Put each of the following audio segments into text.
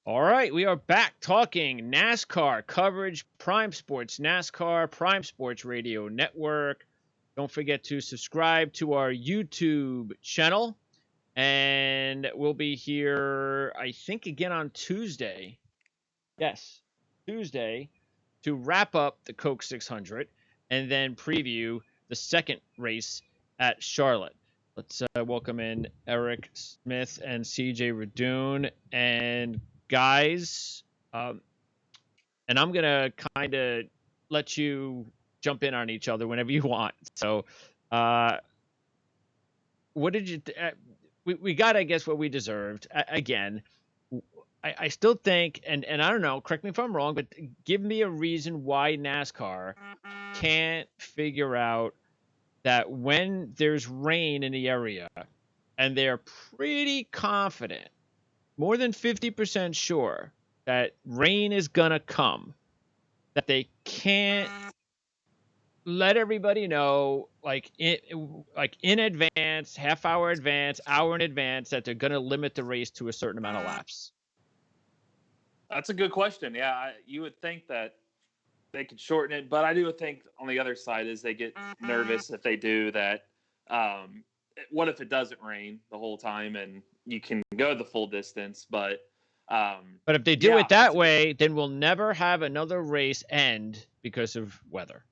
All right, we are back talking NASCAR coverage, Prime Sports NASCAR, Prime Sports Radio Network. Don't forget to subscribe to our YouTube channel. And we'll be here, I think, again on Tuesday. Yes, Tuesday to wrap up the Coke 600 and then preview the second race at Charlotte. Let's welcome in Eric Smith and CJ Radoon. And guys, and I'm going to kind of let you jump in on each other whenever you want. So, what did you we got, I guess, what we deserved. Again, I still think, and I don't know, correct me if I'm wrong, but give me a reason why NASCAR can't figure out that when there's rain in the area and they're pretty confident, more than 50% sure that rain is going to come, that they can't let everybody know, like in advance, half hour advance, hour in advance, that they're going to limit the race to a certain amount of laps. That's a good question. Yeah, you would think that they could shorten it, but I do think on the other side is they get nervous if they do that. What if it doesn't rain the whole time and you can go the full distance? But if they do it that way, then we'll never have another race end because of weather.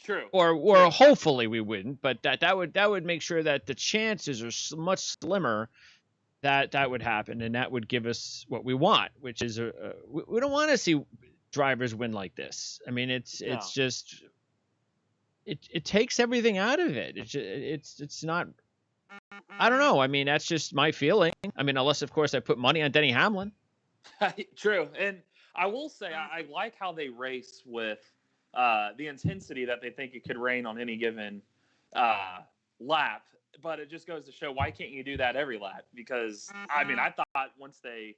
True. Or hopefully we wouldn't, but that would make sure that the chances are much slimmer that would happen, and that would give us what we want, which is we don't want to see drivers win like this. I mean, it's just it takes everything out of it. It's not. I don't know. I mean, that's just my feeling. I mean, unless of course I put money on Denny Hamlin. True, and I will say I like how they race with the intensity that they think it could rain on any given lap. But it just goes to show, why can't you do that every lap? Because, I mean, I thought once they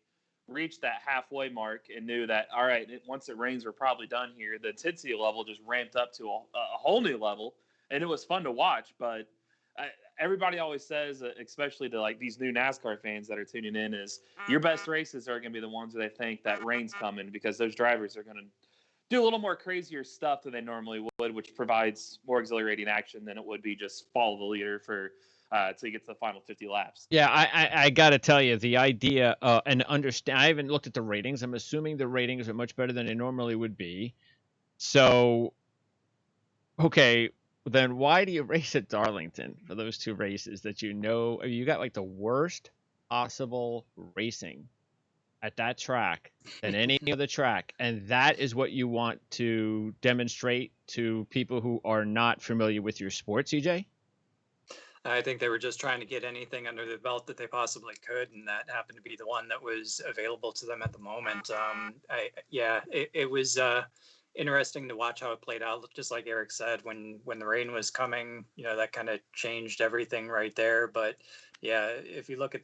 reached that halfway mark and knew that, all right, once it rains, we're probably done here, the intensity level just ramped up to a whole new level. And it was fun to watch. But everybody always says, especially to like these new NASCAR fans that are tuning in, is your best races are going to be the ones where they think that rain's coming, because those drivers are going to do a little more crazier stuff than they normally would, which provides more exhilarating action than it would be just follow the leader for till you get to the final 50 laps. Yeah, I got to tell you, the idea and understand. I haven't looked at the ratings. I'm assuming the ratings are much better than they normally would be. So, okay, then why do you race at Darlington for those two races that you got like the worst possible racing at that track than any other track, and that is what you want to demonstrate to people who are not familiar with your sport, CJ? I think they were just trying to get anything under the belt that they possibly could, and that happened to be the one that was available to them at the moment. It was interesting to watch how it played out. Just like Eric said, when the rain was coming, that kind of changed everything right there. But yeah, if you look at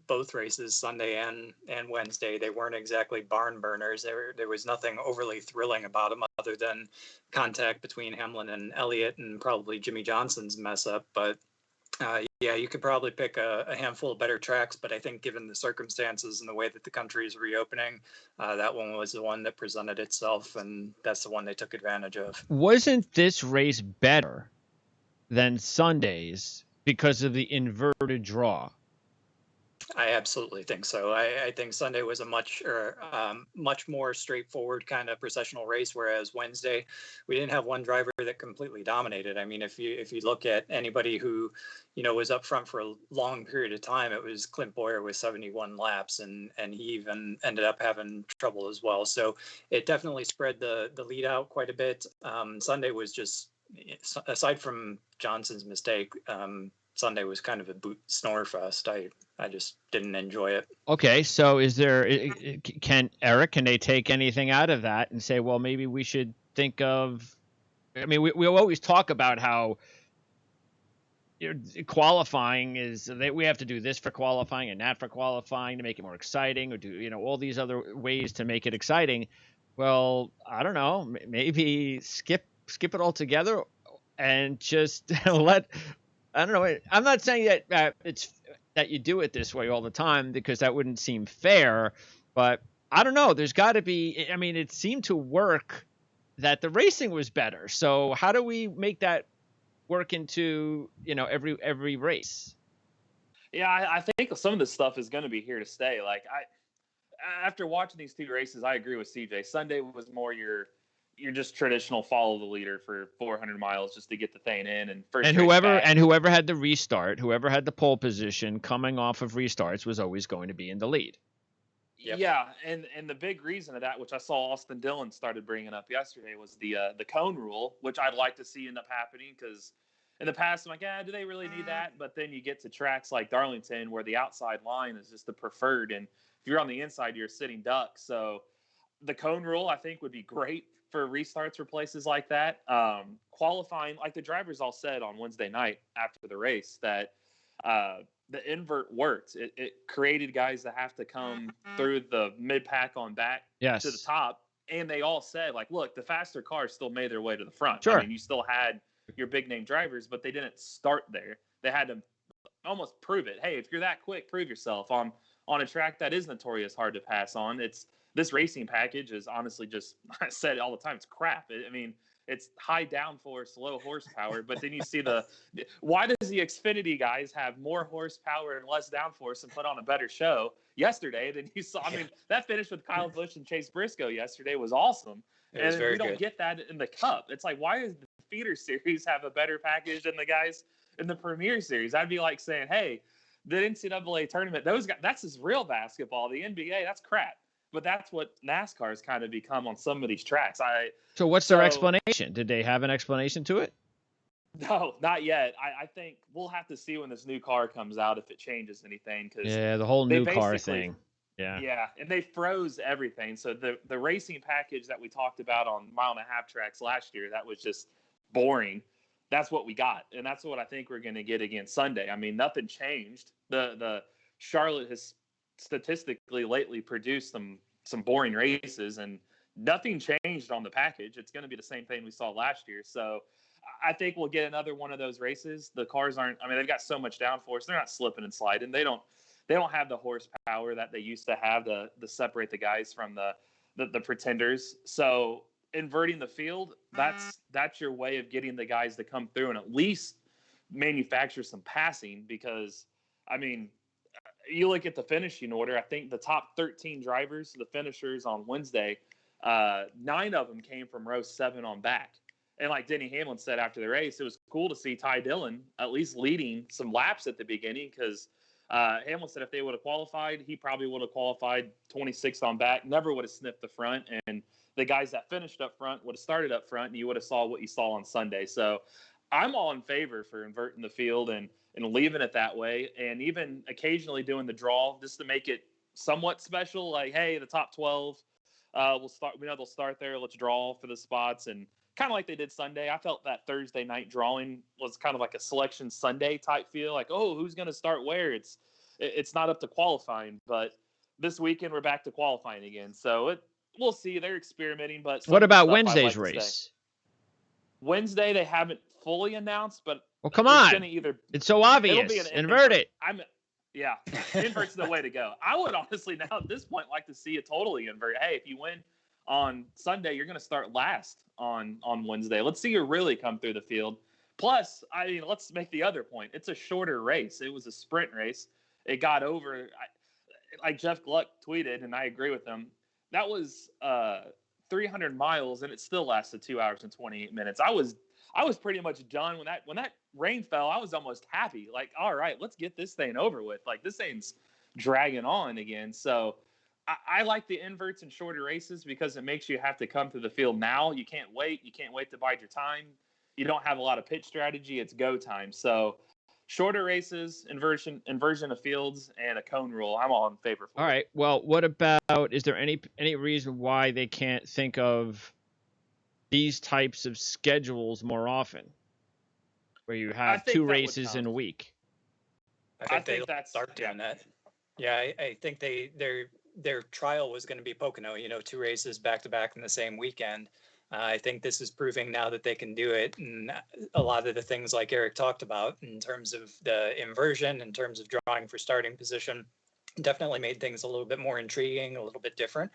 both races, Sunday and Wednesday, they weren't exactly barn burners. There was nothing overly thrilling about them other than contact between Hamlin and Elliott and probably Jimmy Johnson's mess up. But you could probably pick a handful of better tracks, but I think given the circumstances and the way that the country is reopening, that one was the one that presented itself, and that's the one they took advantage of. Wasn't this race better than Sunday's because of the inverted draw? I absolutely think so. I think Sunday was a much more straightforward kind of processional race, whereas Wednesday we didn't have one driver that completely dominated. I mean, if you look at anybody who was up front for a long period of time, it was Clint Boyer with 71 laps, and he even ended up having trouble as well. So it definitely spread the lead out quite a bit. Sunday was just, aside from Johnson's mistake, Sunday was kind of a boot snore fest. I just didn't enjoy it. Okay, so can they take anything out of that and say, well, maybe we should think of, I mean, we always talk about how qualifying is, we have to do this for qualifying and that for qualifying to make it more exciting, or do all these other ways to make it exciting. Well, I don't know, maybe skip it all together and just I don't know. I'm not saying that it's that you do it this way all the time, because that wouldn't seem fair. But I don't know. There's got to be. I mean, it seemed to work that the racing was better. So how do we make that work into every race? Yeah, I think some of this stuff is going to be here to stay. Like after watching these two races, I agree with CJ. Sunday was more your just traditional follow the leader for 400 miles just to get the thing in and first And race whoever back. had the restart, whoever had the pole position coming off of restarts was always going to be in the lead. Yep. Yeah, and the big reason of that, which I saw Austin Dillon started bringing up yesterday, was the cone rule, which I'd like to see end up happening because in the past I'm like, do they really need that? But then you get to tracks like Darlington where the outside line is just the preferred, and if you're on the inside, you're a sitting duck. So the cone rule I think would be great for restarts for places like that. Qualifying, like the drivers all said on Wednesday night after the race, that the invert worked. It created guys that have to come through the mid pack on back to the Yes. top. And they all said, like, look, the faster cars still made their way to the front. Sure. I mean, you still had your big name drivers, but they didn't start there. They had to almost prove it. Hey, if you're that quick, prove yourself on a track that is notorious hard to pass on. It's this racing package is honestly just, I said it all the time, it's crap. I mean, it's high downforce, low horsepower, but then you see why does the Xfinity guys have more horsepower and less downforce and put on a better show yesterday than you saw? I mean, that finish with Kyle Busch and Chase Briscoe yesterday was awesome. It was very we don't good. get that in the Cup. It's like, why does the feeder series have a better package than the guys in the Premier Series? I'd be like saying, hey, the NCAA tournament, those guys, that's just real basketball. The NBA, that's crap. But that's what NASCAR has kind of become on some of these tracks. So what's their explanation? Did they have an explanation to it? No, not yet. I think we'll have to see when this new car comes out if it changes anything. Yeah, the whole new car thing. Yeah. Yeah, and they froze everything. So the racing package that we talked about on 1.5 mile tracks last year, that was just boring. That's what we got, and that's what I think we're going to get again Sunday. I mean, nothing changed. The Charlotte has statistically lately produced some boring races, and nothing changed on the package. It's going to be the same thing we saw last year. So I think we'll get another one of those races. The cars aren't. I mean, they've got so much downforce; they're not slipping and sliding. They don't have the horsepower that they used to have to separate the guys from the pretenders. So inverting the field, that's your way of getting the guys to come through and at least manufacture some passing. Because I mean, you look at the finishing order, I think the top 13 drivers, the finishers on Wednesday, 9 of them came from row 7 on back. And like Denny Hamlin said after the race, it was cool to see Ty Dillon at least leading some laps at the beginning, because Hamlin said if they would have qualified, he probably would have qualified 26th on back, never would have sniffed the front. And the guys that finished up front would have started up front, and you would have saw what you saw on Sunday. So I'm all in favor for inverting the field and leaving it that way, and even occasionally doing the draw just to make it somewhat special. Like, hey, the top 12, we'll start. We know they'll start there. Let's draw for the spots, and kind of like they did Sunday. I felt that Thursday night drawing was kind of like a selection Sunday type feel. Like, oh, who's going to start where? It's not up to qualifying, but this weekend we're back to qualifying again. So we'll see. They're experimenting, but what about Wednesday's race? Wednesday they haven't fully announced, but come on, it's so obvious. Invert it. Invert's the way to go. I would honestly now at this point like to see it totally invert. Hey, if you win on Sunday, you're going to start last on Wednesday. Let's see you really come through the field. Plus, I mean, let's make the other point. It's a shorter race. It was a sprint race. It got over, like Jeff Gluck tweeted, and I agree with him. That was 300 miles, and it still lasted 2 hours and 28 minutes. I was pretty much done when that rain fell. I was almost happy. Like, all right, let's get this thing over with. Like, this thing's dragging on again. So I like the inverts in shorter races because it makes you have to come to the field now. You can't wait. You can't wait to bide your time. You don't have a lot of pitch strategy. It's go time. So shorter races, inversion of fields, and a cone rule. I'm all in favor for. All right. Well, what about, is there any reason why they can't think of these types of schedules more often, where you have 2 races in a week? I think that's start doing that. Yeah, I think their trial was going to be Pocono, 2 races back to back in the same weekend. I think this is proving now that they can do it. And a lot of the things like Eric talked about in terms of the inversion, in terms of drawing for starting position, definitely made things a little bit more intriguing, a little bit different.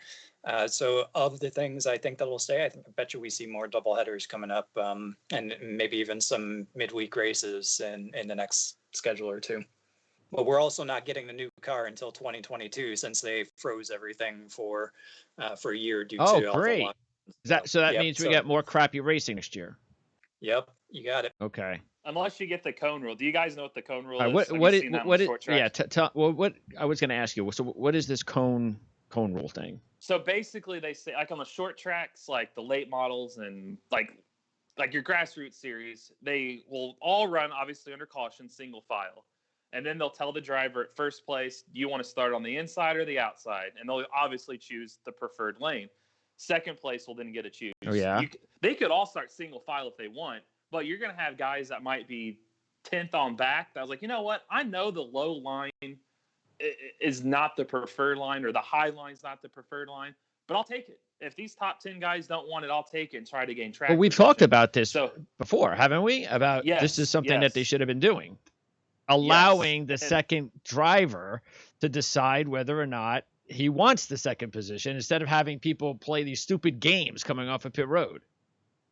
So of the things I think that will stay, I bet you we see more doubleheaders coming up, and maybe even some midweek races in the next schedule or two. But we're also not getting the new car until 2022 since they froze everything for a year due Oh, to all the great. lock. So that Yep. means we So get more crappy racing next year. yep, you got it. Okay. Unless you get the cone rule. Do you guys know what the cone rule All right, is? Have you seen that on what the is short yeah? tracks? Tell well, what I was going to ask you. So what is this cone rule thing? So basically, they say like on the short tracks, like the late models and like your grassroots series, they will all run obviously under caution, single file. And then they'll tell the driver at first place, do you want to start on the inside or the outside? And they'll obviously choose the preferred lane. Second place will then get to choose. Oh yeah. They could all start single file if they want, but you're going to have guys that might be 10th on back. That was like, you know what? I know the low line is not the preferred line or the high line's not the preferred line, but I'll take it. If these top 10 guys don't want it, I'll take it and try to gain track. But we've position. talked about this So before, haven't we? About this is something that they should have been doing. Allowing the second driver to decide whether or not he wants the second position instead of having people play these stupid games coming off of pit road.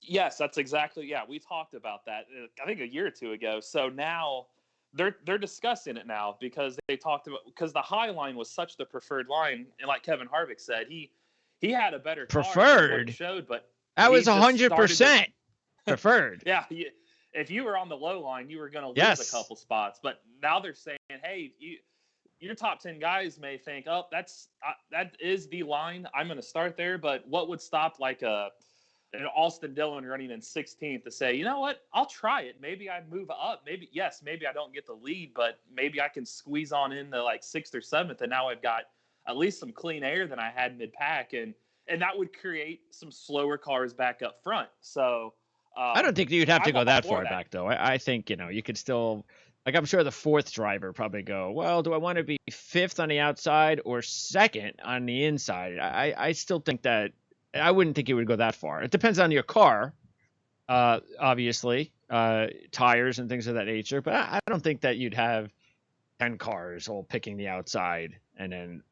Yes, that's exactly. Yeah, we talked about that, I think a year or two ago. So now they're discussing it now because they talked about, because the high line was such the preferred line, and like Kevin Harvick said, he had a better car than what it showed, but that was 100% preferred. Yeah, if you were on the low line, you were going to lose a couple spots. But now they're saying, hey, your top 10 guys may think, oh, that is the line. I'm going to start there. But what would stop like an Austin Dillon running in 16th to say, you know what, I'll try it. Maybe I move up. Maybe I don't get the lead, but maybe I can squeeze on in the like 6th or 7th. And now I've got at least some clean air than I had mid-pack. And that would create some slower cars back up front. So I don't think you'd have to go that far back, though. I think, you could still, like, I'm sure the fourth driver probably go, well, do I want to be 5th on the outside or 2nd on the inside? I still think that, I wouldn't think it would go that far. It depends on your car, obviously, tires and things of that nature. But I don't think that you'd have 10 cars all picking the outside and then,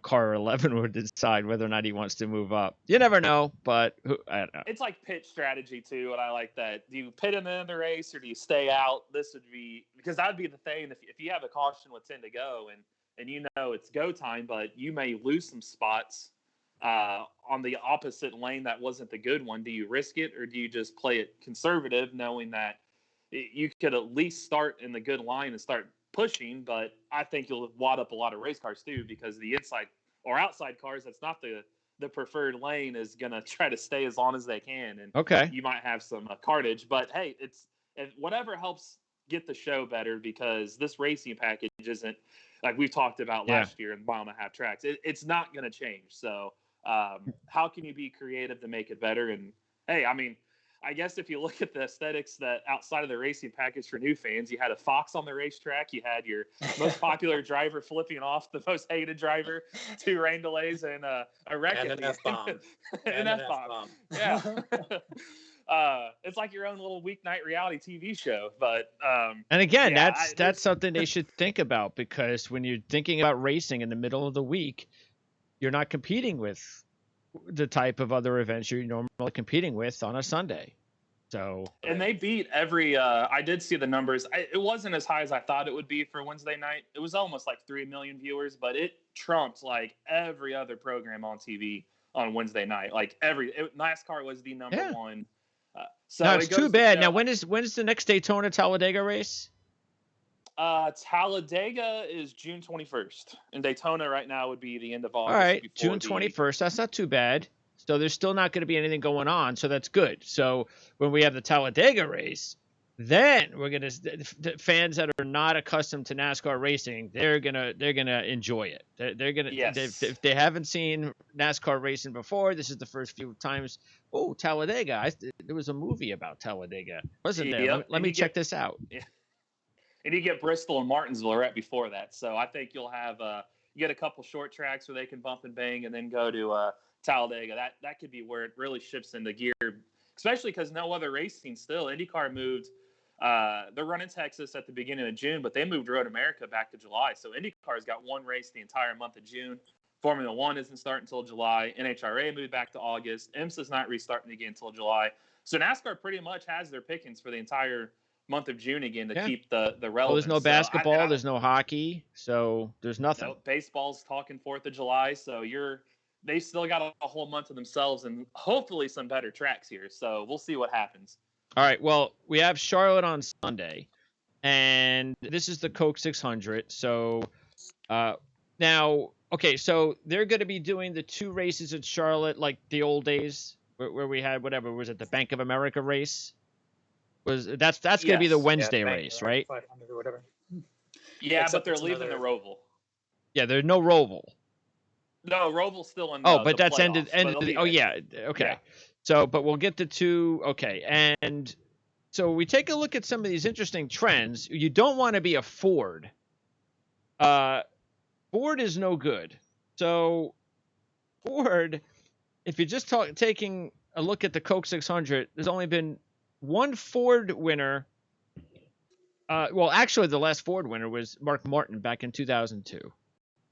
car 11 would decide whether or not he wants to move up. You never know, but I don't know. It's like pit strategy too, and I like that. Do you pit him in the race or do you stay out? This would be, because that'd be the thing. If you have a caution with 10 to go and it's go time, but you may lose some spots on the opposite lane that wasn't the good one. Do you risk it or do you just play it conservative, knowing that you could at least start in the good line and start pushing? But I think you'll wad up a lot of race cars too, because the inside or outside cars that's not the preferred lane is going to try to stay as long as they can, and you might have some cartage. But hey, it's whatever helps get the show better, because this racing package isn't, like we've talked about last year in mile and a half tracks, it's not going to change. So how can you be creative to make it better? And hey, I mean, I guess if you look at the aesthetics that outside of the racing package for new fans, you had a fox on the racetrack, you had your most popular driver flipping off the most hated driver, 2 rain delays, and a wreck and an F-bomb. An F-bomb. Yeah. It's like your own little weeknight reality TV show. But and again, that's something they should think about, because when you're thinking about racing in the middle of the week, you're not competing with the type of other events you're normally competing with on a Sunday. So, and they beat every I did see the numbers. It wasn't as high as I thought it would be for Wednesday night. It was almost like 3 million viewers, but it trumped like every other program on TV on Wednesday night. Like NASCAR was the number one. So now it's too bad. Now when is the next Daytona Talladega race? Talladega is June 21st, and Daytona right now would be the end of August. All right, June 21st. That's not too bad. So there's still not going to be anything going on, so that's good. So when we have the Talladega race, then we're going to fans that are not accustomed to NASCAR racing, they're gonna enjoy it. They're gonna if they haven't seen NASCAR racing before, this is the first few times. Oh, Talladega! There was a movie about Talladega, wasn't there? Yep. Let me check this out. Yeah. And you get Bristol and Martinsville right before that. So I think you'll have you get a couple short tracks where they can bump and bang, and then go to Talladega. That could be where it really shifts into gear, especially because no other racing still. IndyCar moved They're running Texas at the beginning of June, but they moved Road America back to July. So IndyCar's got one race the entire month of June. Formula One isn't starting until July. NHRA moved back to August. IMSA's not restarting again until July. So NASCAR pretty much has their pickings for the entire month of June again to keep the relevance. Well, there's no basketball, there's no hockey, so there's nothing. Baseball's talking 4th of July, so they still got a whole month of themselves and hopefully some better tracks here. So we'll see what happens. All right, well, we have Charlotte on Sunday, and this is the Coke 600. So now, okay, so they're going to be doing the 2 races at Charlotte like the old days where we had whatever, was it the Bank of America race? That's going to be the Wednesday race, right? 500 or whatever. Yeah, but they're leaving the Roval. Yeah, there's no Roval. No, Roval's still in. But that's ended. Oh yeah, okay. Yeah. So, but we'll get to 2. Okay, and so we take a look at some of these interesting trends. You don't want to be a Ford. Ford is no good. So, Ford, if you're just taking a look at the Coke 600, there's only been one Ford winner. Well, actually, the last Ford winner was Mark Martin back in 2002.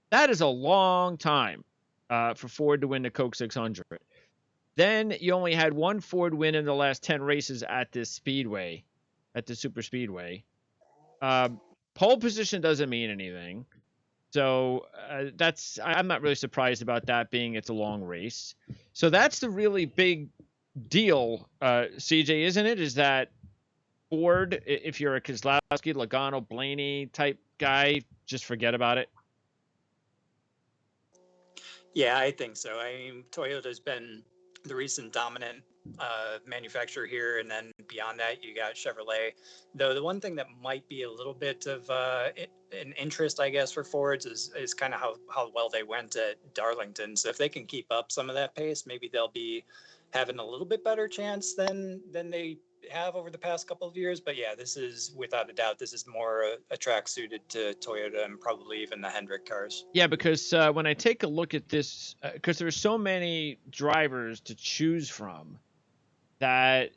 That is a long time for Ford to win the Coke 600. Then you only had one Ford win in the last 10 races at this speedway, at the super speedway. Pole position doesn't mean anything. So I'm not really surprised about that being it's a long race. So that's the really big deal, CJ, isn't it? Is that Ford, if you're a Keselowski, Logano, Blaney type guy, just forget about it? Yeah, I think so. I mean, Toyota's been the recent dominant manufacturer here, and then beyond that, you got Chevrolet. Though the one thing that might be a little bit of an interest, I guess, for Fords is kind of how well they went at Darlington. So if they can keep up some of that pace, maybe they'll be having a little bit better chance than they have over the past couple of years. But yeah, this is without a doubt, this is more a track suited to Toyota and probably even the Hendrick cars. Yeah, because when I take a look at this, because there's so many drivers to choose from that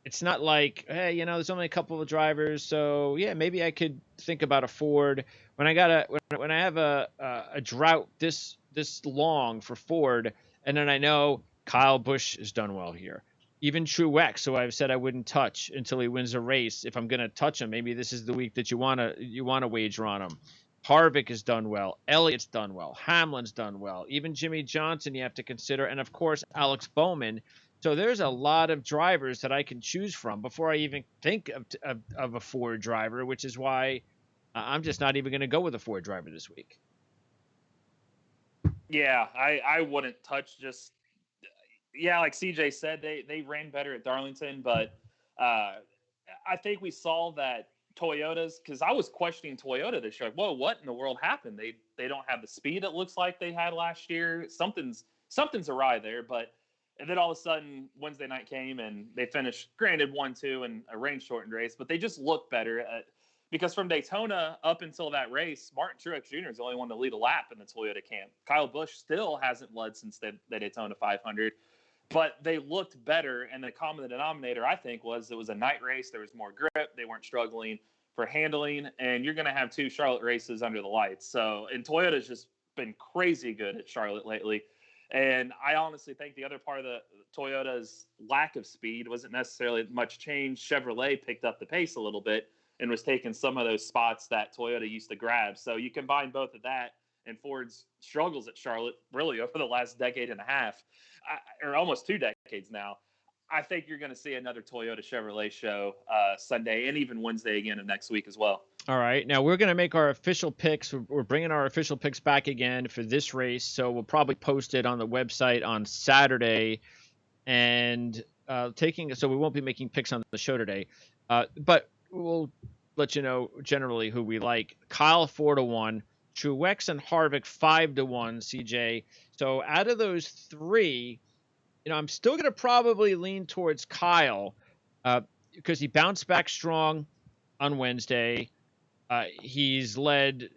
it's not like, hey, there's only a couple of drivers, so yeah, maybe I could think about a Ford. When I have a drought this long for Ford, and then I know Kyle Busch has done well here. Even Truex, who I've said I wouldn't touch until he wins a race. If I'm going to touch him, maybe this is the week that you want to wager on him. Harvick has done well. Elliott's done well. Hamlin's done well. Even Jimmy Johnson you have to consider. And, of course, Alex Bowman. So there's a lot of drivers that I can choose from before I even think of a Ford driver, which is why I'm just not even going to go with a Ford driver this week. Yeah, I wouldn't touch just – yeah, like CJ said, they ran better at Darlington, but I think we saw that Toyotas, because I was questioning Toyota this year. Like, whoa, what in the world happened? They don't have the speed it looks like they had last year. Something's awry there. And then all of a sudden Wednesday night came and they finished, granted 1-2 in a rain shortened race, but they just looked better because from Daytona up until that race, Martin Truex Jr. is the only one to lead a lap in the Toyota camp. Kyle Busch still hasn't led since the Daytona 500. But they looked better, and the common denominator, I think, was it was a night race. There was more grip. They weren't struggling for handling, and you're going to have 2 Charlotte races under the lights. So, and Toyota's just been crazy good at Charlotte lately. And I honestly think the other part of the Toyota's lack of speed wasn't necessarily much change. Chevrolet picked up the pace a little bit and was taking some of those spots that Toyota used to grab. So you combine both of that and Ford's struggles at Charlotte really over the last decade and a half, or almost 2 decades now. I think you're going to see another Toyota Chevrolet show Sunday and even Wednesday again of next week as well. All right. Now we're going to make our official picks. We're bringing our official picks back again for this race. So we'll probably post it on the website on Saturday and so we won't be making picks on the show today. But we'll let you know generally who we like. Kyle 4-1. Truex and Harvick 5-1, CJ. So out of those 3, I'm still going to probably lean towards Kyle because he bounced back strong on Wednesday. He's led,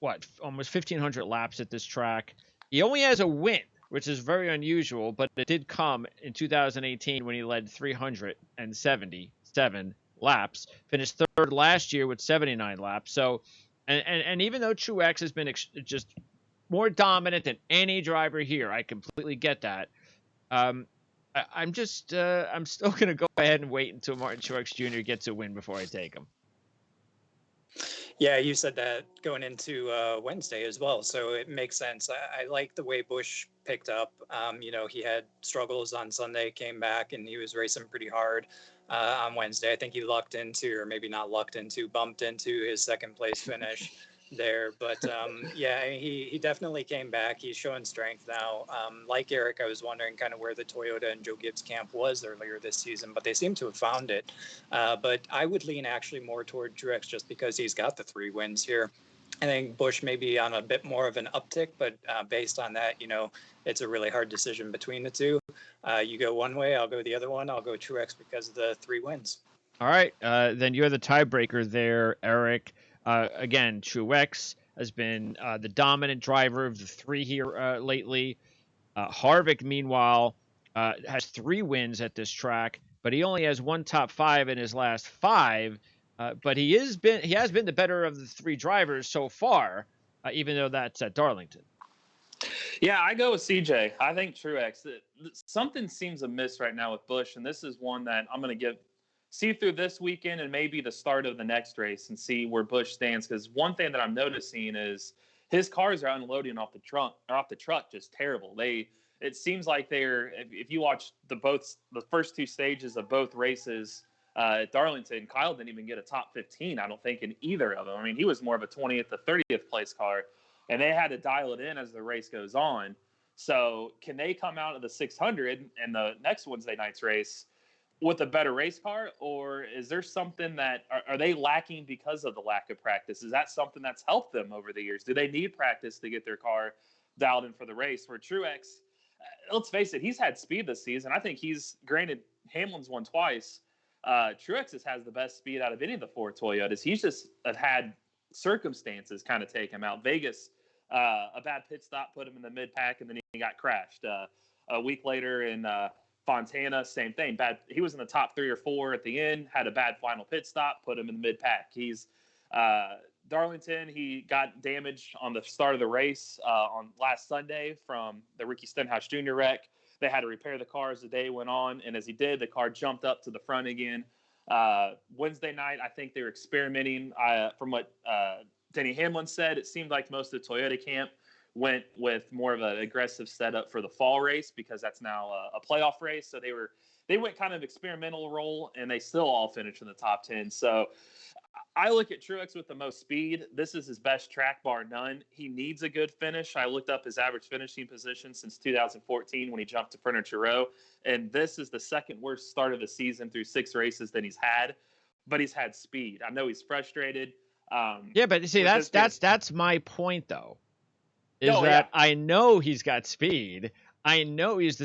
almost 1,500 laps at this track. He only has a win, which is very unusual, but it did come in 2018 when he led 377 laps. Finished third last year with 79 laps. So, and even though Truex has been just more dominant than any driver here, I completely get that. I'm still gonna go ahead and wait until Martin Truex Jr. gets a win before I take him. Yeah, you said that going into Wednesday as well, so it makes sense. I like the way Busch picked up. He had struggles on Sunday, came back, and he was racing pretty hard on Wednesday. I think he lucked into, or maybe not lucked into, bumped into his second place finish there. But yeah, he definitely came back. He's showing strength now. Like Eric, I was wondering kind of where the Toyota and Joe Gibbs camp was earlier this season, but they seem to have found it. But I would lean actually more toward Truex just because he's got the 3 wins here. I think Busch may be on a bit more of an uptick, but based on that, it's a really hard decision between the two. You go one way, I'll go the other one. I'll go Truex because of the 3 wins. All right, then you're the tiebreaker there, Eric. Again, Truex has been the dominant driver of the 3 here lately. Harvick, meanwhile, has 3 wins at this track, but he only has 1 top 5 in his last 5. But he has been the better of the 3 drivers so far, even though that's at Darlington. Yeah, I go with CJ. I think Truex. Something seems amiss right now with Busch, and this is one that I'm going to see through this weekend and maybe the start of the next race and see where Busch stands. Because one thing that I'm noticing is his cars are unloading off the truck just terrible. It seems like if you watch the first 2 stages of both races at Darlington, Kyle didn't even get a top 15, I don't think, in either of them. I mean, he was more of a 20th to 30th place car, and they had to dial it in as the race goes on. So can they come out of the 600 and the next Wednesday night's race with a better race car, or is there something that are they lacking because of the lack of practice? Is that something that's helped them over the years? Do they need practice to get their car dialed in for the race? Where Truex, let's face it, he's had speed this season. I think granted Hamlin's won twice. Truex has the best speed out of any of the 4 Toyotas. He's just had circumstances kind of take him out. Vegas, a bad pit stop put him in the mid pack, and then he got crashed. A week later in Fontana, same thing. He was in the top 3 or 4 at the end, had a bad final pit stop, put him in the mid pack. He's Darlington, he got damaged on the start of the race on last Sunday from the Ricky Stenhouse Jr. wreck. They had to repair the car as the day went on, and as he did, the car jumped up to the front again. Wednesday night, I think they were experimenting. From what Denny Hamlin said, it seemed like most of the Toyota camp went with more of an aggressive setup for the fall race because that's now a playoff race. So they went kind of experimental role, and they still all finished in the top 10. So I look at Truex with the most speed. This is his best track, bar none. He needs a good finish. I looked up his average finishing position since 2014 when he jumped to Furniture Row, and this is the second worst start of the season through 6 races that he's had. But he's had speed. I know he's frustrated. Yeah, but see, that's my point though. I know he's got speed. I know he's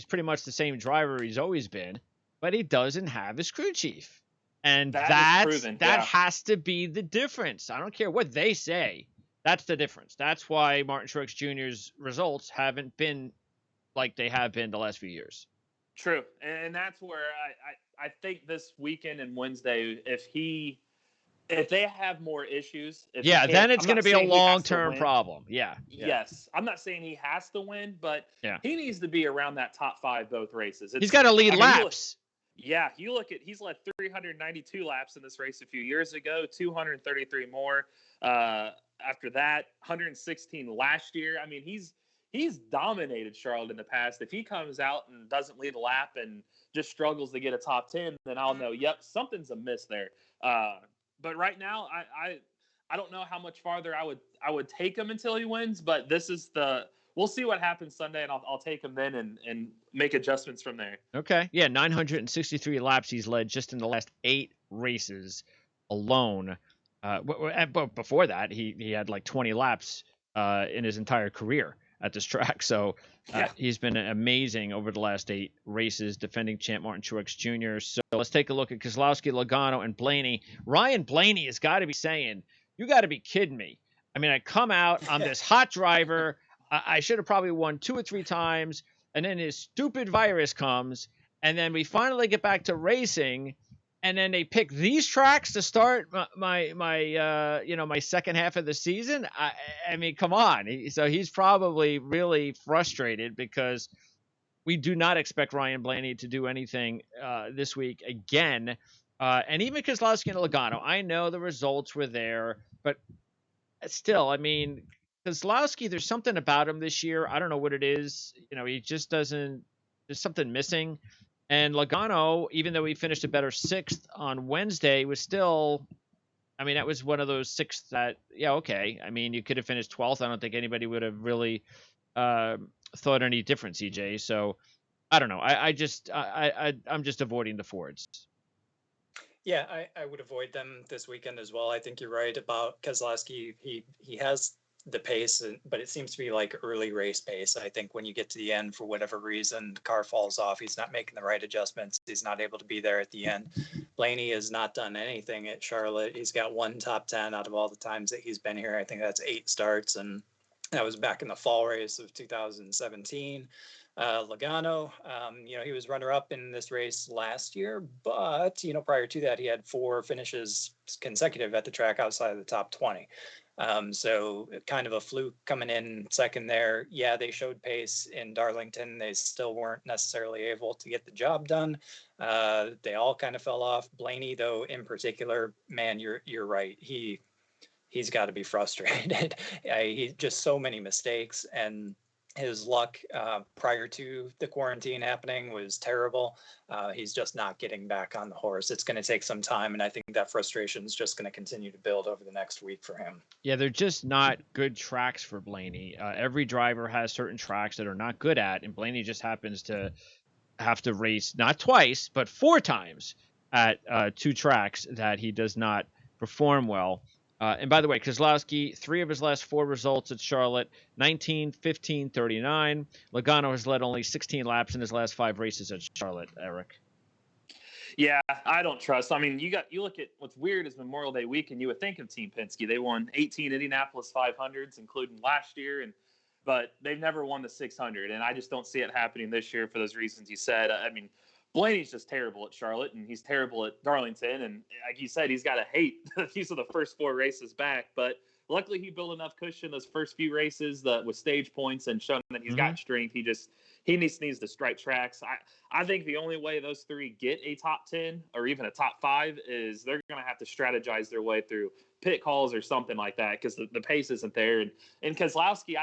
pretty much the same driver he's always been, but he doesn't have his crew chief. And that has to be the difference. I don't care what they say. That's the difference. That's why Martin Truex Jr.'s results haven't been like they have been the last few years. True. And that's where I think this weekend and Wednesday, if they have more issues, then it's going to be a long-term problem. Yeah. Yes. I'm not saying he has to win, but he needs to be around that top 5 both races. He's got to lead laps. He's led 392 laps in this race a few years ago, 233 more after that, 116 last year. I mean, he's dominated Charlotte in the past. If he comes out and doesn't lead a lap and just struggles to get a top 10, then I'll know, yep, something's amiss there. But right now, I don't know how much farther I would take him until he wins. But we'll see what happens Sunday, and I'll take him then and make adjustments from there. Okay, yeah, 963 laps he's led just in the last 8 races alone. But before that, he had like 20 laps in his entire career at this track. So he's been amazing over the last 8 races, defending champ Martin Truex Jr. So let's take a look at Keselowski, Logano, and Blaney. Ryan Blaney has got to be saying, you got to be kidding me. I mean, I come out, I'm this hot driver. I should have probably won 2 or 3 times. And then his stupid virus comes. And then we finally get back to racing. and then they pick these tracks to start my my second half of the season. I mean, come on. So he's probably really frustrated because we do not expect Ryan Blaney to do anything this week again. And even Keselowski and Logano, I know the results were there, but still, I mean, Keselowski, there's something about him this year. I don't know what it is. He just doesn't. There's something missing. And Logano, even though he finished a better sixth on Wednesday, was still. I mean, that was one of those sixths that, yeah, okay. I mean, you could have finished 12th. I don't think anybody would have really thought any different, CJ. So I don't know. I'm just avoiding the Fords. Yeah, I would avoid them this weekend as well. I think you're right about Keselowski. He has the pace, but it seems to be like early race pace. I think when you get to the end, for whatever reason, the car falls off. He's not making the right adjustments. He's not able to be there at the end. Blaney has not done anything at Charlotte. He's got one top 10 out of all the times that he's been here. I think that's 8 starts, and that was back in the fall race of 2017. Logano, he was runner-up in this race last year, but, prior to that, he had 4 finishes consecutive at the track outside of the top 20. So kind of a fluke coming in second there. Yeah, they showed pace in Darlington. They still weren't necessarily able to get the job done. They all kind of fell off. Blaney, though, in particular, man, you're right. He's got to be frustrated. He just so many mistakes, and his luck prior to the quarantine happening was terrible. He's just not getting back on the horse. It's going to take some time, and I think that frustration is just going to continue to build over the next week for him. Yeah, they're just not good tracks for Blaney. Every driver has certain tracks that are not good at, and Blaney just happens to have to race not twice, but 4 times at 2 tracks that he does not perform well. And by the way, Keselowski, 3 of his last 4 results at Charlotte, 19, 15, 39. Logano has led only 16 laps in his last 5 races at Charlotte, Eric. Yeah, I don't trust. I mean, you look at what's weird is Memorial Day weekend, you would think of Team Penske. They won 18 Indianapolis 500s, including last year, but they've never won the 600, and I just don't see it happening this year for those reasons you said. I mean, Blaney's just terrible at Charlotte, and he's terrible at Darlington. And like you said, he's got to hate these are the first 4 races back. But luckily, he built enough cushion those first few races with stage points and shown that he's got strength. He needs to strike tracks. I think the only way those 3 get a top 10 or even a top 5 is they're going to have to strategize their way through pit calls or something like that because the pace isn't there. And Keselowski,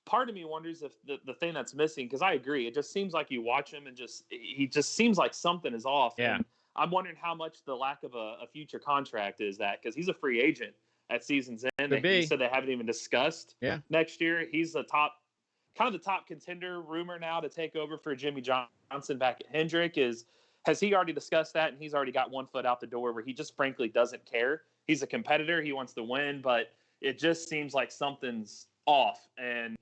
part of me wonders if the thing that's missing, because I agree, it just seems like you watch him and he just seems like something is off. Yeah. And I'm wondering how much the lack of a future contract is that, because he's a free agent at season's end. He said they haven't even discussed next year. He's the top contender rumor now to take over for Jimmy Johnson back at Hendrick. Has he already discussed that? And he's already got one foot out the door where he just frankly doesn't care. He's a competitor. He wants to win, but it just seems like something's off. And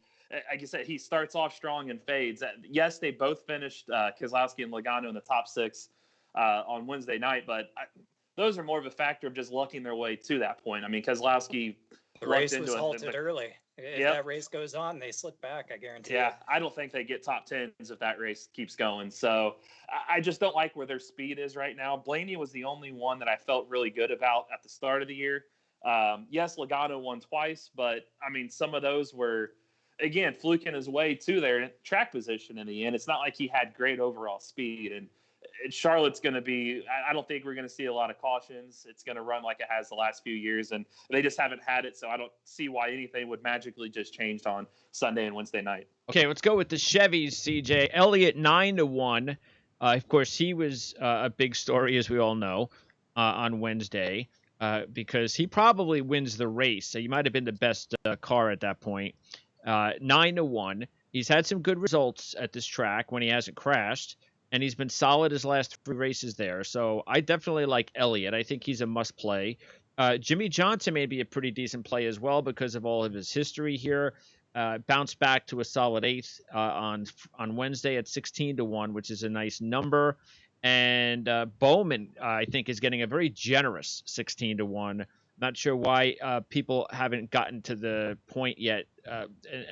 like you said, he starts off strong and fades. Yes, they both finished Keselowski and Logano in the top 6 on Wednesday night, but those are more of a factor of just lucking their way to that point. I mean, Keselowski, the race was halted early. If that race goes on, they slip back, I guarantee. Yeah, I don't think they get top 10s if that race keeps going. So I just don't like where their speed is right now. Blaney was the only one that I felt really good about at the start of the year. Yes, Logano won twice, but I mean, some of those were, again, fluking his way to their track position in the end. It's not like he had great overall speed. And Charlotte's going to be, I don't think we're going to see a lot of cautions. It's going to run like it has the last few years, and they just haven't had it. So I don't see why anything would magically just change on Sunday and Wednesday night. Okay, let's go with the Chevys, CJ. Elliott 9-1. Of course, he was a big story, as we all know, on Wednesday because he probably wins the race. So he might have been the best car at that point. 9-1. He's had some good results at this track when he hasn't crashed, and he's been solid his last 3 races there. So I definitely like Elliott. I think he's a must play. Jimmy Johnson may be a pretty decent play as well because of all of his history here. Bounced back to a solid 8th on Wednesday at 16-1, which is a nice number. And Bowman, I think, is getting a very generous 16-1. Not sure why people haven't gotten to the point yet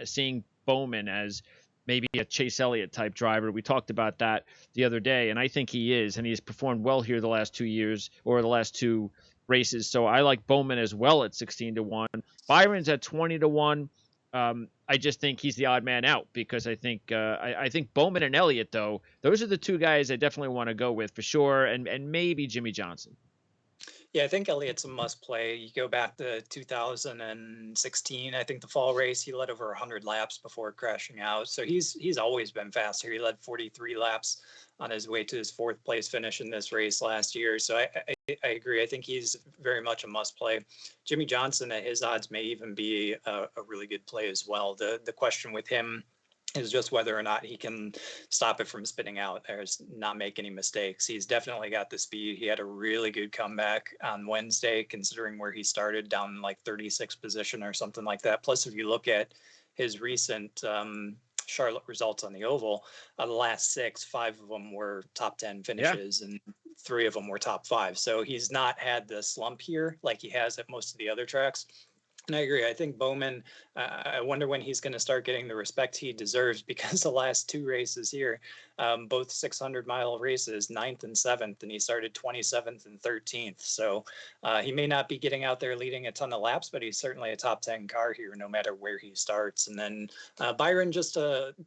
seeing Bowman as maybe a Chase Elliott type driver. We talked about that the other day, and I think he is, and he's performed well here the last 2 years or the last two races. So I like Bowman as well at 16-1. Byron's at 20-1. I just think he's the odd man out because I think I think Bowman and Elliott, though, those are the two guys I definitely want to go with for sure, and maybe Jimmy Johnson. Yeah, I think Elliott's a must play. You go back to 2016, I think the fall race, he led over 100 laps before crashing out. So he's always been fast here. He led 43 laps on his way to his fourth place finish in this race last year. So I agree. I think he's very much a must play. Jimmy Johnson at his odds may even be a really good play as well. The question with him is just whether or not he can stop it from spitting out or not make any mistakes. He's definitely got the speed. He had a really good comeback on Wednesday, considering where he started down in like 36th position or something like that. Plus, if you look at his recent Charlotte results on the oval, the last 5 of them were top 10 finishes, and 3 of them were top 5. So he's not had the slump here like he has at most of the other tracks. And I agree. I think Bowman, I wonder when he's going to start getting the respect he deserves, because the last 2 races here, both 600-mile races, 9th and 7th, and he started 27th and 13th. So he may not be getting out there leading a ton of laps, but he's certainly a top 10 car here, no matter where he starts. And then Byron, just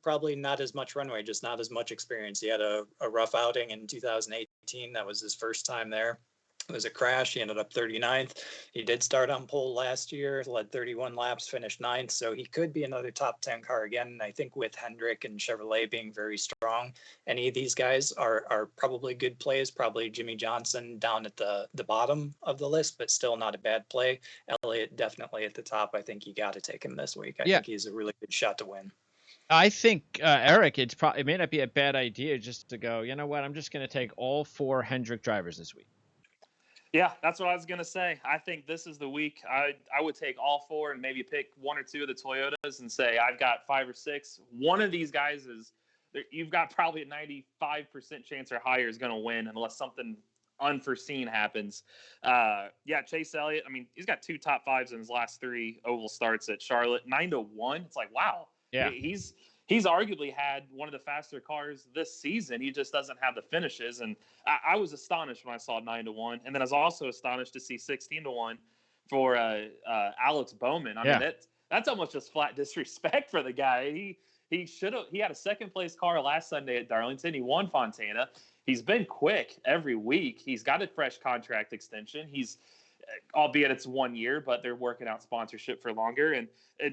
probably not as much runway, just not as much experience. He had a rough outing in 2018. That was his first time there. It was a crash. He ended up 39th. He did start on pole last year, led 31 laps, finished 9th. So he could be another top 10 car again. I think with Hendrick and Chevrolet being very strong, any of these guys are probably good plays. Probably Jimmy Johnson down at the bottom of the list, but still not a bad play. Elliott definitely at the top. I think you got to take him this week. I think he's a really good shot to win. I think, Eric, it may not be a bad idea just to go, you know what, I'm just going to take all 4 Hendrick drivers this week. Yeah, that's what I was going to say. I think this is the week I would take all 4 and maybe pick 1 or 2 of the Toyotas and say I've got 5 or 6. One of these guys you've got probably a 95% chance or higher is going to win unless something unforeseen happens. Chase Elliott, I mean, he's got 2 top 5s in his last 3 oval starts at Charlotte. 9-1. It's like, wow. Yeah. He's arguably had one of the faster cars this season. He just doesn't have the finishes. And I was astonished when I saw 9-1. And then I was also astonished to see 16-1 for Alex Bowman. I mean, that's almost just flat disrespect for the guy. He had a second place car last Sunday at Darlington. He won Fontana. He's been quick every week. He's got a fresh contract extension. Albeit it's 1 year, but they're working out sponsorship for longer. And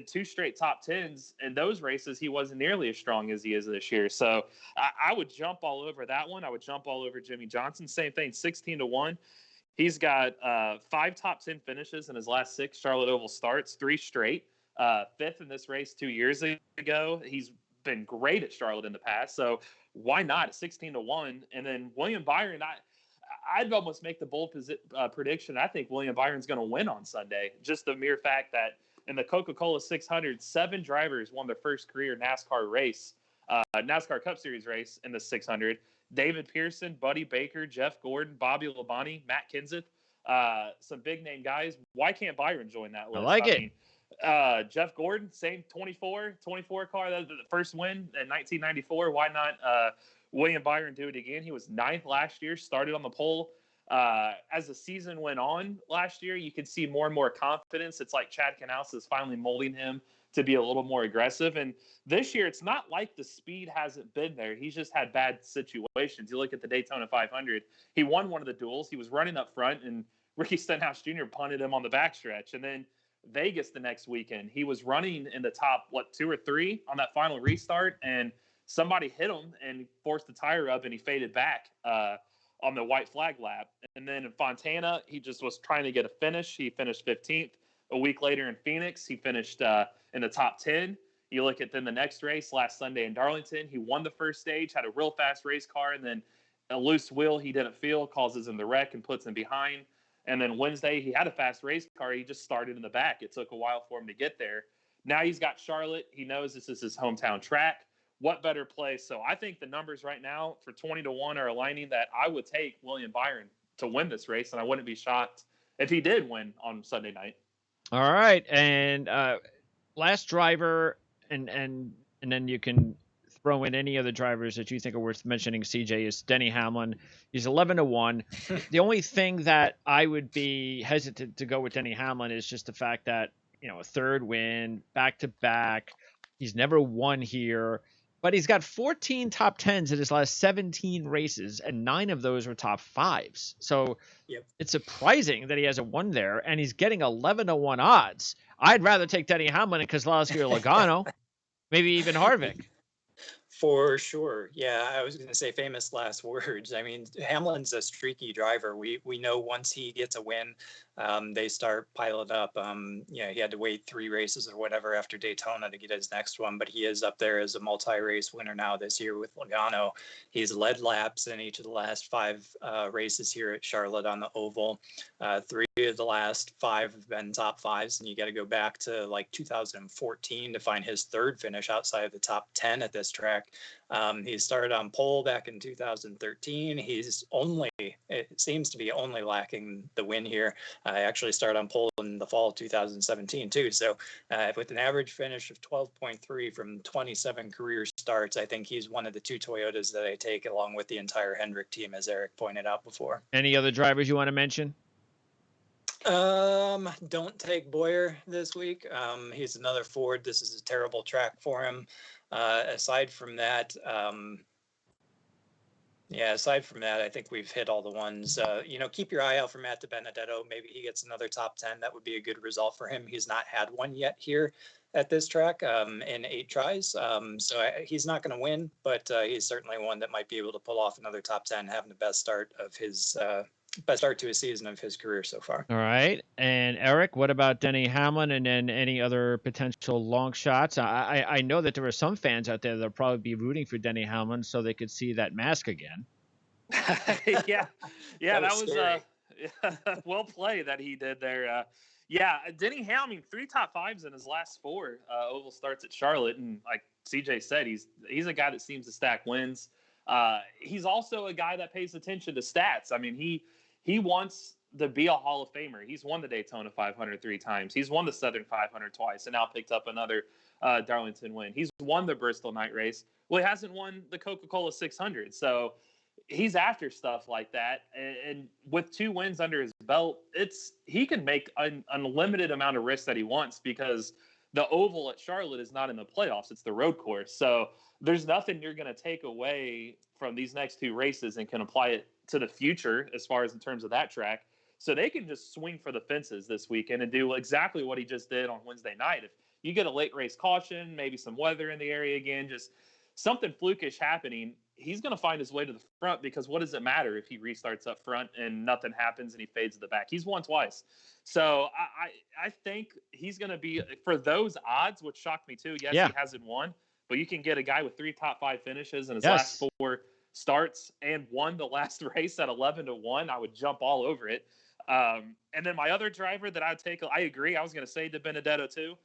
2 straight top 10s in those races, he wasn't nearly as strong as he is this year. So I would jump all over that one. I would jump all over Jimmy Johnson. Same thing, 16-1. He's got 5 top 10 finishes in his last 6 Charlotte Oval starts, 3 straight. 5th in this race 2 years ago. He's been great at Charlotte in the past. So why not at 16-1? And then William Byron, I'd almost make the bold prediction. I think William Byron's going to win on Sunday. Just the mere fact that in the Coca-Cola 600, 7 drivers won their first career NASCAR Cup Series race in the 600. David Pearson, Buddy Baker, Jeff Gordon, Bobby Labonte, Matt Kenseth, some big name guys. Why can't Byron join that list? I like it. Jeff Gordon, same 24 car, that was the first win in 1994. Why not William Byron do it again? He was 9th last year, started on the pole. As the season went on last year, you could see more and more confidence. It's like Chad Knaus is finally molding him to be a little more aggressive. And this year, it's not like the speed hasn't been there. He's just had bad situations. You look at the Daytona 500, he won one of the duels. He was running up front, and Ricky Stenhouse Jr. punted him on the backstretch. And then Vegas the next weekend, he was running in the top, 2 or 3 on that final restart, and somebody hit him and forced the tire up, and he faded back on the white flag lap. And then in Fontana, he just was trying to get a finish. He finished 15th. A week later in Phoenix, he finished in the top 10. You look at then the next race last Sunday in Darlington, he won the first stage, had a real fast race car, and then a loose wheel he didn't feel causes him the wreck and puts him behind. And then Wednesday, he had a fast race car. He just started in the back. It took a while for him to get there. Now he's got Charlotte. He knows this is his hometown track. What better place? So I think the numbers right now for 20-1 are aligning that I would take William Byron to win this race, and I wouldn't be shocked if he did win on Sunday night. All right, and last driver, and then you can throw in any other drivers that you think are worth mentioning, CJ, is Denny Hamlin. He's 11-1. The only thing that I would be hesitant to go with Denny Hamlin is just the fact that, a third win, back to back. He's never won here, but he's got 14 top 10s in his last 17 races, and 9 of those were top 5s. So Yep. it's surprising that he hasn't won there, and he's getting 11-1 odds. I'd rather take Denny Hamlin and Keselowski or Logano, maybe even Harvick. For sure. Yeah, I was going to say famous last words. I mean, Hamlin's a streaky driver. We know once he gets a win, they start piling up. He had to wait 3 races or whatever after Daytona to get his next one, but he is up there as a multi-race winner now this year with Logano. He's led laps in each of the last 5 races here at Charlotte on the oval. 3 of the last 5 have been top 5s, and you got to go back to like 2014 to find his 3rd finish outside of the top 10 at this track. He started on pole back in 2013. It seems to be only lacking the win here. I actually started on pole in the fall of 2017 too. So with an average finish of 12.3 from 27 career starts, I think he's one of the 2 Toyotas that I take along with the entire Hendrick team, as Eric pointed out before. Any other drivers you want to mention? Don't take Boyer this week. He's another Ford. This is a terrible track for him. Aside from that, I think we've hit all the ones. Keep your eye out for Matt DiBenedetto. Maybe he gets another top 10. That would be a good result for him. He's not had one yet here at this track in 8 tries. He's not going to win, but he's certainly one that might be able to pull off another top 10, having the best start to a season of his career so far. All right. And Eric, what about Denny Hamlin and then any other potential long shots? I know that there are some fans out there that'll probably be rooting for Denny Hamlin so they could see that mask again. yeah, that was well played that he did there. Denny Hamlin, 3 top 5s in his last 4 oval starts at Charlotte, and like CJ said, he's a guy that seems to stack wins. He's also a guy that pays attention to stats. I mean, he wants to be a Hall of Famer. He's won the Daytona 500 3 times. He's won the Southern 500 twice, and now picked up another Darlington win. He's won the Bristol Night Race. Well, he hasn't won the Coca-Cola 600, so he's after stuff like that. And with 2 wins under his belt, he can make an unlimited amount of risks that he wants, because the oval at Charlotte is not in the playoffs. It's the road course. So there's nothing you're going to take away from these next 2 races and can apply it to the future as far as in terms of that track. So they can just swing for the fences this weekend and do exactly what he just did on Wednesday night. If you get a late race caution, maybe some weather in the area again, just something flukish happening, he's going to find his way to the front, because what does it matter if he restarts up front and nothing happens and he fades to the back? He's won twice. So I think he's going to be, for those odds, which shocked me too. Yes, he hasn't won, but you can get a guy with 3 top 5 finishes in his last 4 starts and won the last race at 11-1. I would jump all over it. And then my other driver that I'd take, I agree. I was going to say DiBenedetto too.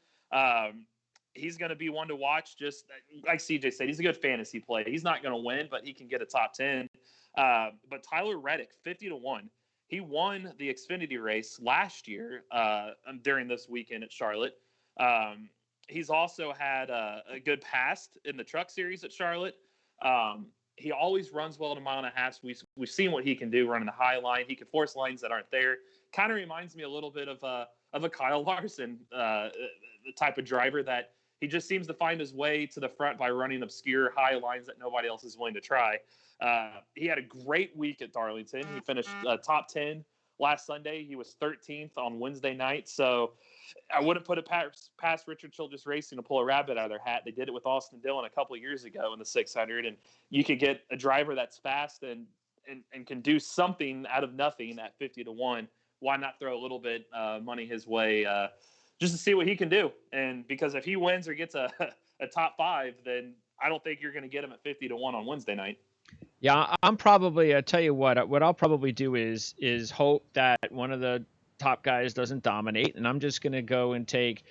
He's going to be one to watch. Just like CJ said, he's a good fantasy play. He's not going to win, but he can get a top 10. But Tyler Reddick, 50-1. He won the Xfinity race last year during this weekend at Charlotte. He's also had a good past in the Truck Series at Charlotte. He always runs well at 1.5 miles. We've seen what he can do running the high line. He can force lines that aren't there. Kind of reminds me a little bit of a Kyle Larson, the type of driver that he just seems to find his way to the front by running obscure high lines that nobody else is willing to try. He had a great week at Darlington. He finished top 10 last Sunday. He was 13th on Wednesday night. So I wouldn't put it past Richard Childress Racing to pull a rabbit out of their hat. They did it with Austin Dillon a couple of years ago in the 600. And you could get a driver that's fast and can do something out of nothing at 50-1. Why not throw a little bit money his way just to see what he can do? And because if he wins or gets a top 5, then I don't think you're going to get him at 50-1 on Wednesday night. Yeah, I'm probably, I'll tell you what I'll probably do is hope that one of the top guys doesn't dominate, and I'm just going to go and take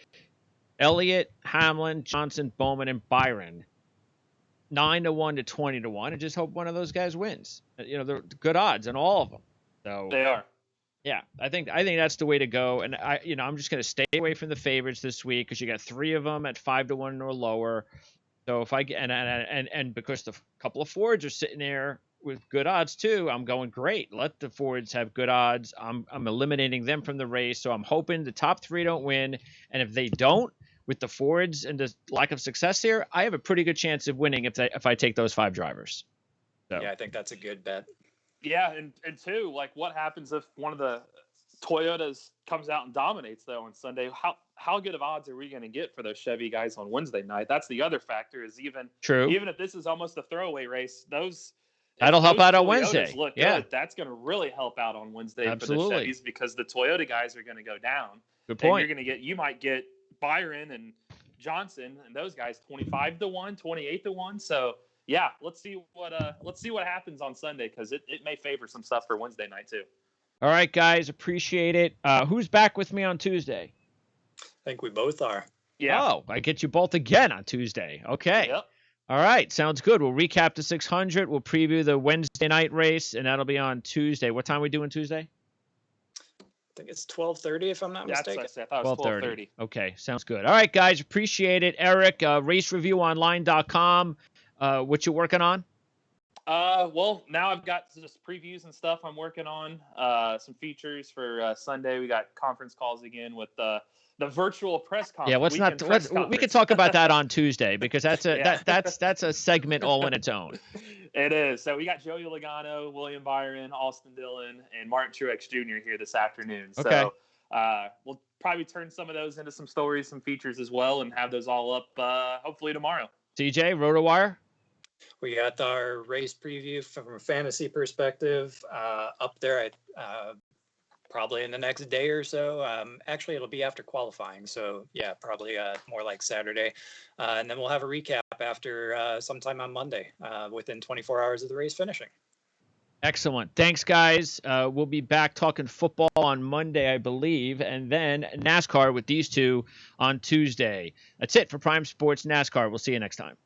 Elliott, Hamlin, Johnson, Bowman, and Byron 9-1 to 20-1, and just hope one of those guys wins. They're good odds on all of them. So they are. Yeah, I think that's the way to go. And I'm just going to stay away from the favorites this week, because you got 3 of them at 5-1 or lower. So if I get and because the couple of Fords are sitting there with good odds too, I'm going great. Let the Fords have good odds. I'm eliminating them from the race. So I'm hoping the top 3 don't win, and if they don't, with the Fords and the lack of success here, I have a pretty good chance of winning if I take those 5 drivers. So. Yeah, I think that's a good bet. Yeah, and two, like what happens if one of the Toyotas comes out and dominates though on Sunday? How good of odds are we going to get for those Chevy guys on Wednesday night? That's the other factor. Is even if this is almost a throwaway race, that'll help out on Toyotas Wednesday. Look good. That's going to really help out on Wednesday Absolutely. for the Chevys because the Toyota guys are going to go down. Good point. And you might get Byron and Johnson and those guys 25-1, 28-1. So yeah, let's see what happens on Sunday because it may favor some stuff for Wednesday night too. All right, guys, appreciate it. Who's back with me on Tuesday? I think we both are. Yeah. Oh, I get you both again on Tuesday. Okay. Yep. All right, sounds good. We'll recap the 600. We'll preview the Wednesday night race, and that'll be on Tuesday. What time are we doing Tuesday? I think it's 12:30 if I'm not mistaken. I thought it was 12:30. Okay, sounds good. All right, guys, appreciate it. Eric, racereviewonline.com. What you working on? Well, now I've got just previews and stuff I'm working on. Some features for Sunday. We got conference calls again with the virtual press conference. Yeah, we can talk about that on Tuesday because that's a segment all in its own. It is. So we got Joey Logano, William Byron, Austin Dillon, and Martin Truex Jr. here this afternoon. Okay. So we'll probably turn some of those into some stories, some features as well, and have those all up hopefully tomorrow. CJ, RotoWire? We got our race preview from a fantasy perspective up there probably in the next day or so. Actually, it'll be after qualifying. So, yeah, probably more like Saturday. And then we'll have a recap after sometime on Monday within 24 hours of the race finishing. Excellent. Thanks, guys. We'll be back talking football on Monday, I believe, and then NASCAR with these two on Tuesday. That's it for Prime Sports NASCAR. We'll see you next time.